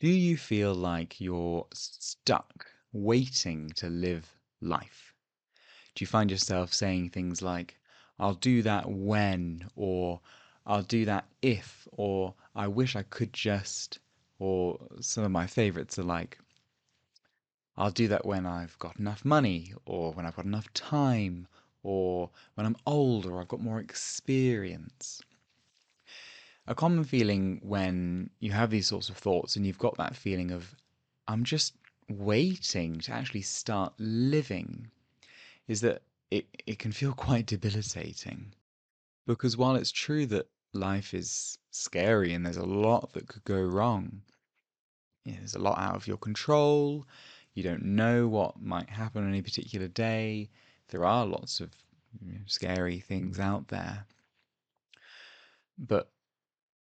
Do you feel like you're stuck waiting to live life? Do you find yourself saying things like, I'll do that when, or I'll do that if, or I wish I could just, or some of my favorites are like, I'll do that when I've got enough money, or when I've got enough time, or when I'm older, or I've got more experience. A common feeling when you have these sorts of thoughts and you've got that feeling of, I'm just waiting to actually start living, is that it can feel quite debilitating. Because while it's true that life is scary and there's a lot that could go wrong, there's a lot out of your control, you don't know what might happen on any particular day, there are lots of scary things out there. But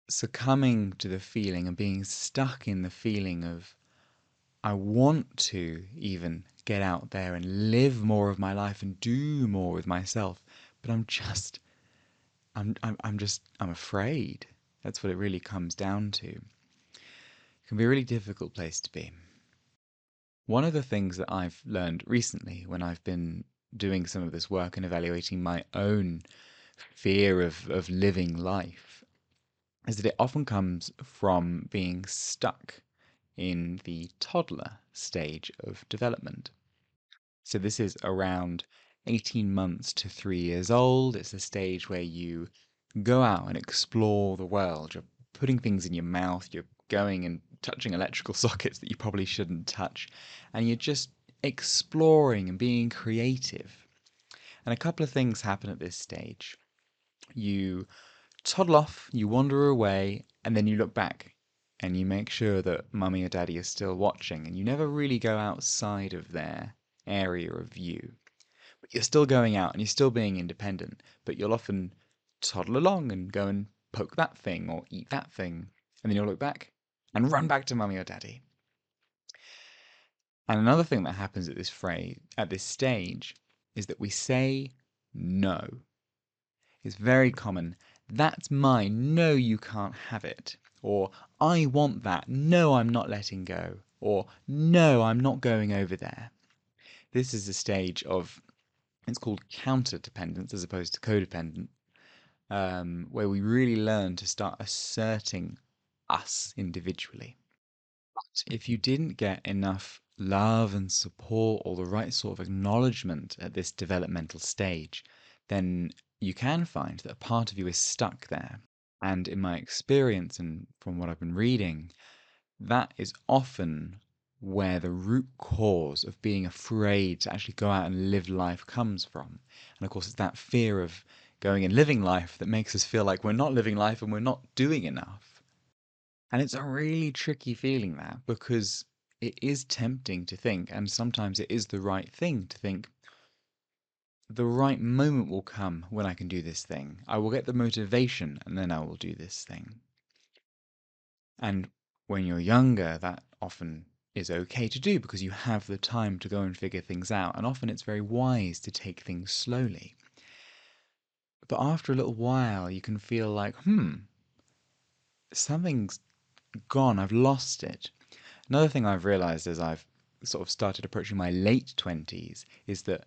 succumbing to the feeling and being stuck in the feeling of I want to even get out there and live more of my life and do more with myself, but I'm afraid. That's what it really comes down to. It can be a really difficult place to be. One of the things that I've learned recently when I've been doing some of this work and evaluating my own fear of living life is that it often comes from being stuck in the toddler stage of development. So this is around 18 months to 3 years old. It's a stage where you go out and explore the world. You're putting things in your mouth, you're going and touching electrical sockets that you probably shouldn't touch, and you're just exploring and being creative. And a couple of things happen at this stage. You toddle off, you wander away, and then you look back and you make sure that mummy or daddy is still watching, and you never really go outside of their area of view. But you're still going out and you're still being independent, but you'll often toddle along and go and poke that thing or eat that thing, and then you'll look back and run back to mummy or daddy. And another thing that happens at this stage is that we say no. It's very common. That's mine. No, you can't have it. Or I want that. No, I'm not letting go. Or no, I'm not going over there. This is a stage of, it's called counter dependence as opposed to codependent, where we really learn to start asserting us individually. But if you didn't get enough love and support or the right sort of acknowledgement at this developmental stage, then you can find that a part of you is stuck there. And in my experience and from what I've been reading, that is often where the root cause of being afraid to actually go out and live life comes from. And of course, it's that fear of going and living life that makes us feel like we're not living life and we're not doing enough. And it's a really tricky feeling, that, because it is tempting to think, and sometimes it is the right thing to think, the right moment will come when I can do this thing. I will get the motivation and then I will do this thing. And when you're younger, that often is okay to do because you have the time to go and figure things out. And often it's very wise to take things slowly. But after a little while, you can feel like, something's gone. I've lost it. Another thing I've realized as I've sort of started approaching my late 20s is that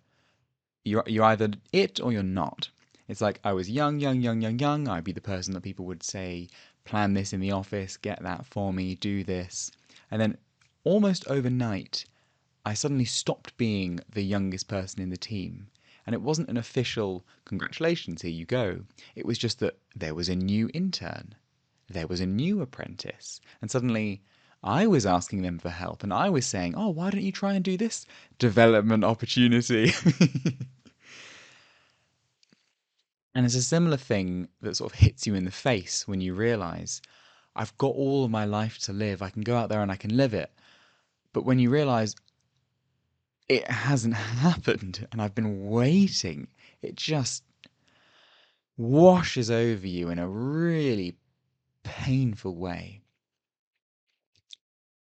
you're either it or you're not. It's like I was young. I'd be the person that people would say, plan this in the office, get that for me, do this. And then almost overnight, I suddenly stopped being the youngest person in the team. And it wasn't an official congratulations, here you go. It was just that there was a new intern, there was a new apprentice, and suddenly I was asking them for help and I was saying, oh, why don't you try and do this development opportunity? And it's a similar thing that sort of hits you in the face when you realize I've got all of my life to live. I can go out there and I can live it. But when you realize it hasn't happened and I've been waiting, it just washes over you in a really painful way.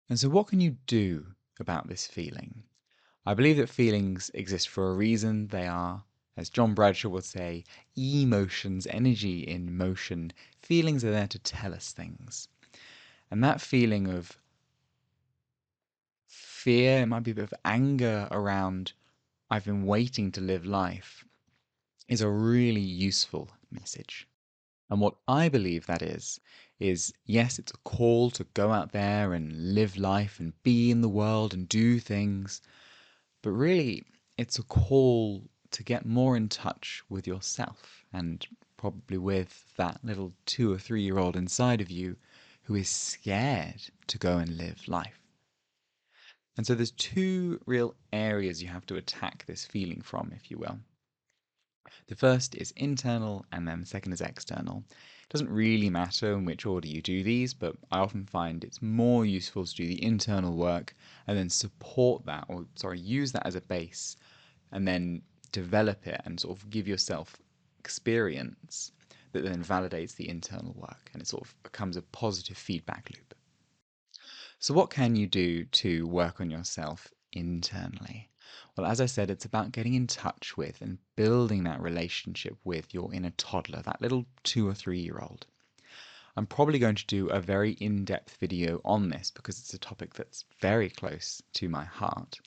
And so, what can you do about this feeling? I believe that feelings exist for a reason. They are, as John Bradshaw would say, emotions, energy in motion. Feelings are there to tell us things. And that feeling of fear, it might be a bit of anger around I've been waiting to live life, is a really useful message. And what I believe that is yes, it's a call to go out there and live life and be in the world and do things, but really it's a call to get more in touch with yourself and probably with that little 2 or 3 year old inside of you who is scared to go and live life. And so there's two real areas you have to attack this feeling from, if you will. The first is internal, and then the second is external. It doesn't really matter in which order you do these, but I often find it's more useful to do the internal work and then support that, or sorry, use that as a base, and then develop it and sort of give yourself experience that then validates the internal work, and it sort of becomes a positive feedback loop. So, what can you do to work on yourself internally? Well, as I said, it's about getting in touch with and building that relationship with your inner toddler, that little 2 or 3 year old. I'm probably going to do a very in depth video on this because it's a topic that's very close to my heart.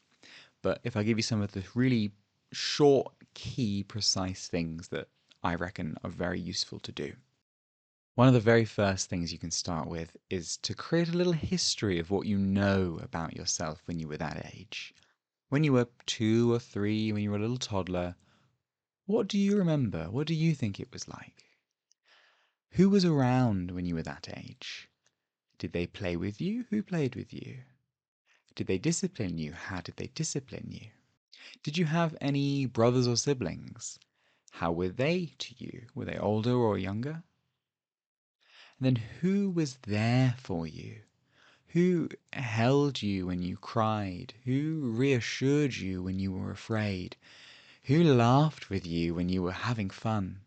But if I give you some of the really short, key, precise things that I reckon are very useful to do. One of the very first things you can start with is to create a little history of what you know about yourself when you were that age. When you were 2 or 3, when you were a little toddler, what do you remember? What do you think it was like? Who was around when you were that age? Did they play with you? Who played with you? Did they discipline you? How did they discipline you? Did you have any brothers or siblings? How were they to you? Were they older or younger? And then who was there for you? Who held you when you cried? Who reassured you when you were afraid? Who laughed with you when you were having fun?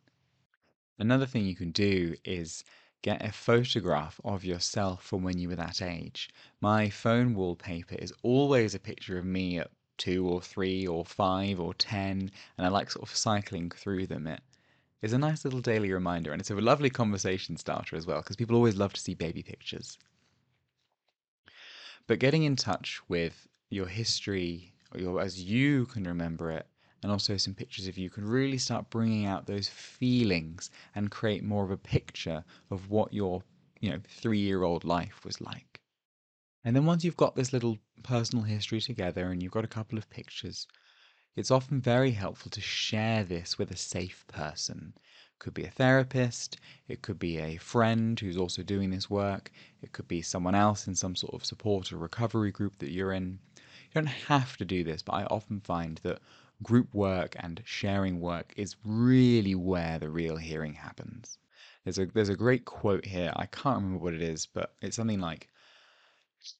Another thing you can do is get a photograph of yourself from when you were that age. My phone wallpaper is always a picture of me at 2 or 3 or 5 or 10, and I like sort of cycling through them. It is a nice little daily reminder, and it's a lovely conversation starter as well, because people always love to see baby pictures. But getting in touch with your history, or as you can remember it, and also some pictures of you can really start bringing out those feelings and create more of a picture of what your 3-year-old life was like. And then once you've got this little personal history together and you've got a couple of pictures, it's often very helpful to share this with a safe person. It could be a therapist, it could be a friend who's also doing this work, it could be someone else in some sort of support or recovery group that you're in. You don't have to do this, but I often find that group work and sharing work is really where the real healing happens. There's a great quote here. I can't remember what it is, but it's something like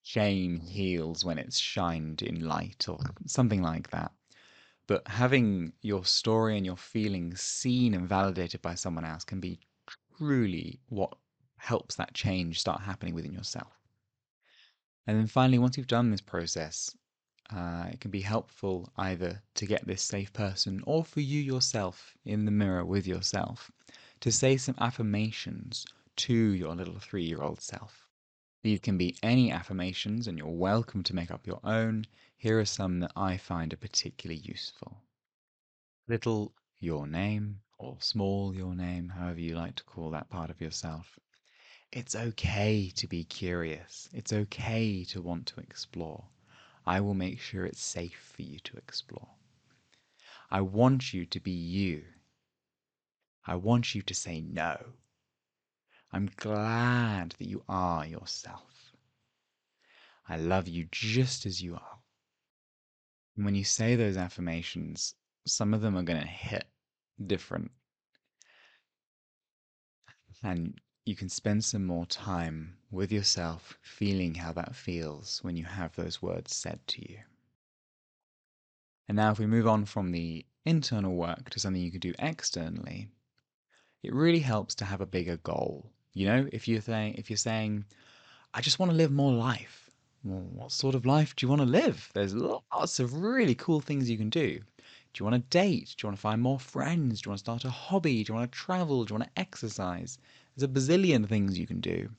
shame heals when it's shined in light or something like that. But having your story and your feelings seen and validated by someone else can be truly what helps that change start happening within yourself. And then finally, once you've done this process, it can be helpful either to get this safe person or for you yourself in the mirror with yourself to say some affirmations to your little 3-year-old self. These can be any affirmations, and you're welcome to make up your own. Here are some that I find are particularly useful. Little your name, or small your name, however you like to call that part of yourself. It's okay to be curious. It's okay to want to explore. I will make sure it's safe for you to explore. I want you to be you. I want you to say no. I'm glad that you are yourself. I love you just as you are. And when you say those affirmations, some of them are going to hit different. And you can spend some more time with yourself, feeling how that feels when you have those words said to you. And now if we move on from the internal work to something you can do externally, it really helps to have a bigger goal. If you're saying, I just want to live more life. Well, what sort of life do you want to live? There's lots of really cool things you can do. Do you want to date? Do you want to find more friends? Do you want to start a hobby? Do you want to travel? Do you want to exercise? There's a bazillion things you can do.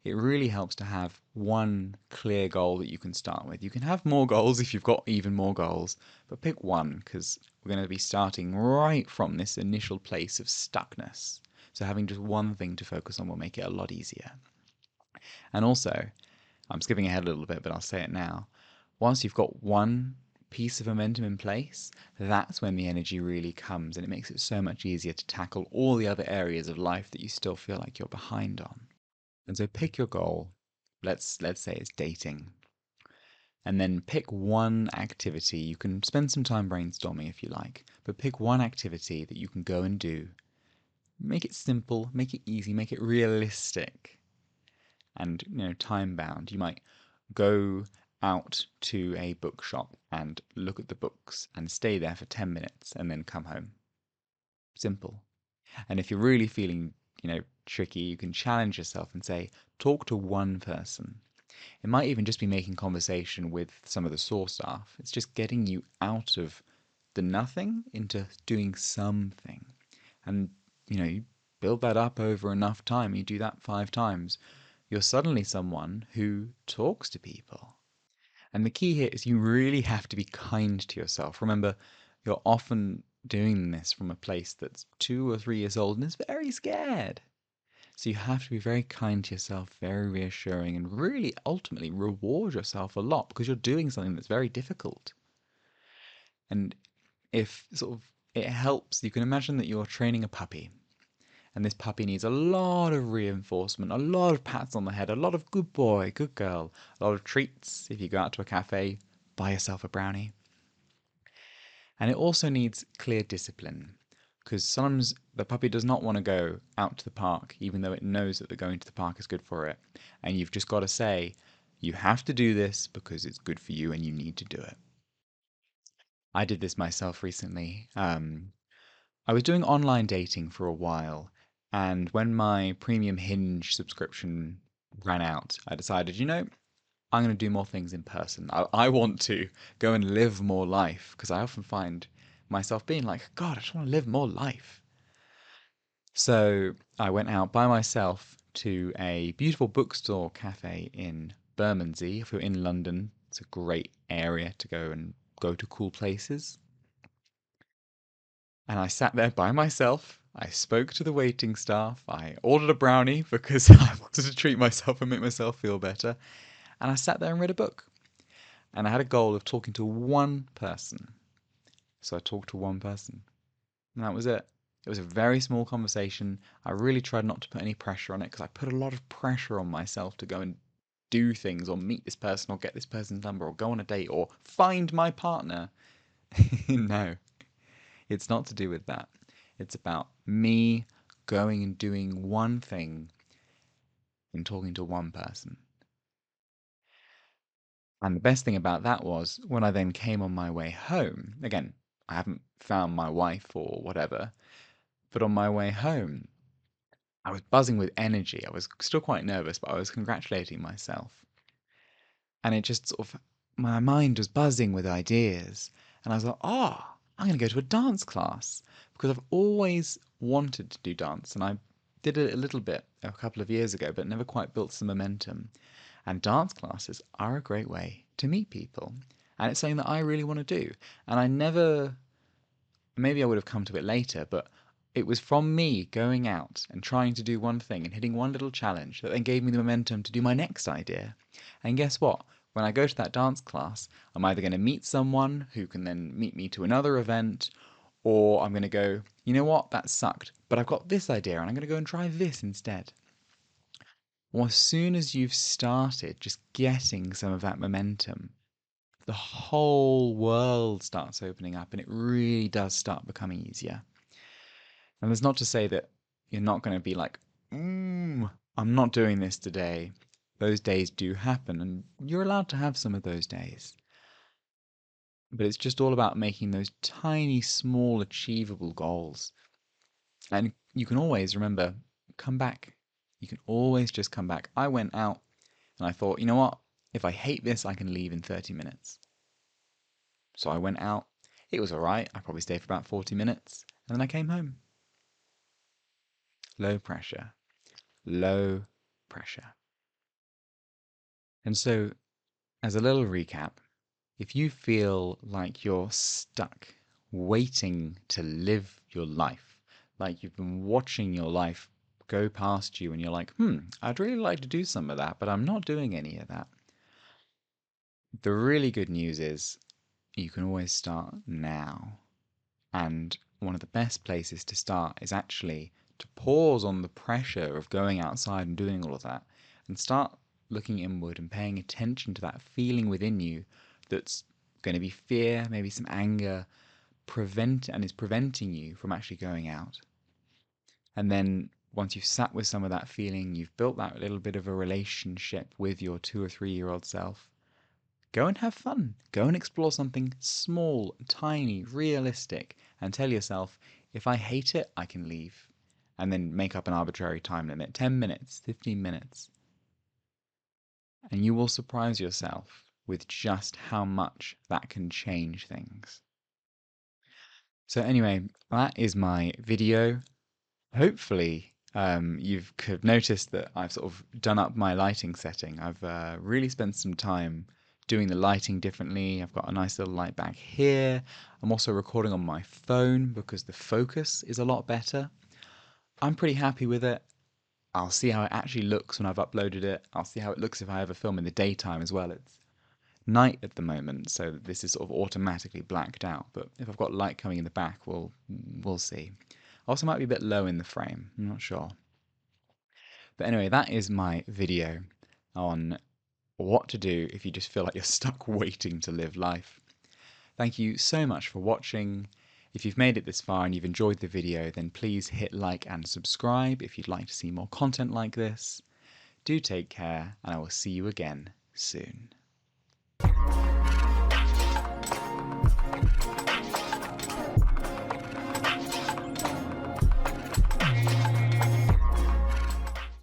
it really helps to have one clear goal that you can start with. You can have more goals if you've got even more goals, but pick one because we're going to be starting right from this initial place of stuckness. So having just one thing to focus on will make it a lot easier. And also, I'm skipping ahead a little bit, but I'll say it now. Once you've got one piece of momentum in place, that's when the energy really comes, and it makes it so much easier to tackle all the other areas of life that you still feel like you're behind on. And so pick your goal. Let's say it's dating. And then pick one activity. You can spend some time brainstorming if you like, but pick one activity that you can go and do. Make it simple, make it easy, make it realistic, and time bound. You might go out to a bookshop and look at the books and stay there for 10 minutes and then come home. Simple. And if you're really feeling, tricky, you can challenge yourself and say, talk to one person. It might even just be making conversation with some of the store staff. It's just getting you out of the nothing into doing something. And, you build that up over enough time. You do that 5 times. You're suddenly someone who talks to people. And the key here is you really have to be kind to yourself. Remember, you're often doing this from a place that's 2 or 3 years old and is very scared. So you have to be very kind to yourself, very reassuring, and really ultimately reward yourself a lot because you're doing something that's very difficult. And if sort of it helps, you can imagine that you're training a puppy. And this puppy needs a lot of reinforcement, a lot of pats on the head, a lot of good boy, good girl, a lot of treats. If you go out to a cafe, buy yourself a brownie. And it also needs clear discipline because sometimes the puppy does not want to go out to the park, even though it knows that the going to the park is good for it. And you've just got to say, you have to do this because it's good for you and you need to do it. I did this myself recently. I was doing online dating for a while, and when my premium Hinge subscription ran out, I decided, I'm going to do more things in person. I want to go and live more life because I often find myself being like, God, I just want to live more life. So I went out by myself to a beautiful bookstore cafe in Bermondsey. If you're in London, it's a great area to go to cool places. And I sat there by myself. I spoke to the waiting staff. I ordered a brownie because I wanted to treat myself and make myself feel better. And I sat there and read a book. And I had a goal of talking to one person. So I talked to one person. And that was it. It was a very small conversation. I really tried not to put any pressure on it because I put a lot of pressure on myself to go and do things or meet this person or get this person's number or go on a date or find my partner. No, it's not to do with that. It's about me going and doing one thing and talking to one person. And the best thing about that was when I then came on my way home, again, I haven't found my wife or whatever, but on my way home, I was buzzing with energy. I was still quite nervous, but I was congratulating myself. And it just sort of, my mind was buzzing with ideas. And I was like, I'm going to go to a dance class because I've always wanted to do dance. And I did it a little bit a couple of years ago, but never quite built some momentum. And dance classes are a great way to meet people. And it's something that I really want to do. And I never, maybe I would have come to it later, but it was from me going out and trying to do one thing and hitting one little challenge that then gave me the momentum to do my next idea. And guess what? When I go to that dance class, I'm either going to meet someone who can then meet me to another event, or I'm going to go, you know what, that sucked, but I've got this idea and I'm going to go and try this instead. Well, as soon as you've started just getting some of that momentum, the whole world starts opening up and it really does start becoming easier. And that's not to say that you're not going to be like, I'm not doing this today. Those days do happen, and you're allowed to have some of those days. But it's just all about making those tiny, small, achievable goals. And you can always remember, come back. You can always just come back. I went out and I thought, you know what? If I hate this, I can leave in 30 minutes. So I went out. It was all right. I probably stayed for about 40 minutes. And then I came home. Low pressure. Low pressure. And so, as a little recap, if you feel like you're stuck waiting to live your life, like you've been watching your life go past you and you're like, I'd really like to do some of that, but I'm not doing any of that. The really good news is you can always start now. And one of the best places to start is actually to pause on the pressure of going outside and doing all of that and start looking inward and paying attention to that feeling within you that's going to be fear, maybe some anger, is preventing you from actually going out. And then once you've sat with some of that feeling, you've built that little bit of a relationship with your 2 or 3 year old self. Go and have fun. Go and explore something small, tiny, realistic, and tell yourself, if I hate it, I can leave. And then make up an arbitrary time limit 10 minutes, 15 minutes. And you will surprise yourself with just how much that can change things. So, anyway, that is my video. Hopefully, you've noticed that I've sort of done up my lighting setting. I've really spent some time doing the lighting differently. I've got a nice little light back here. I'm also recording on my phone because the focus is a lot better. I'm pretty happy with it. I'll see how it actually looks when I've uploaded it. I'll see how it looks if I ever film in the daytime as well. It's night at the moment, so this is sort of automatically blacked out. But if I've got light coming in the back, we'll see. Also might be a bit low in the frame, I'm not sure. But anyway, that is my video on what to do if you just feel like you're stuck waiting to live life. Thank you so much for watching. If you've made it this far and you've enjoyed the video, then please hit like and subscribe if you'd like to see more content like this. Do take care, and I will see you again soon.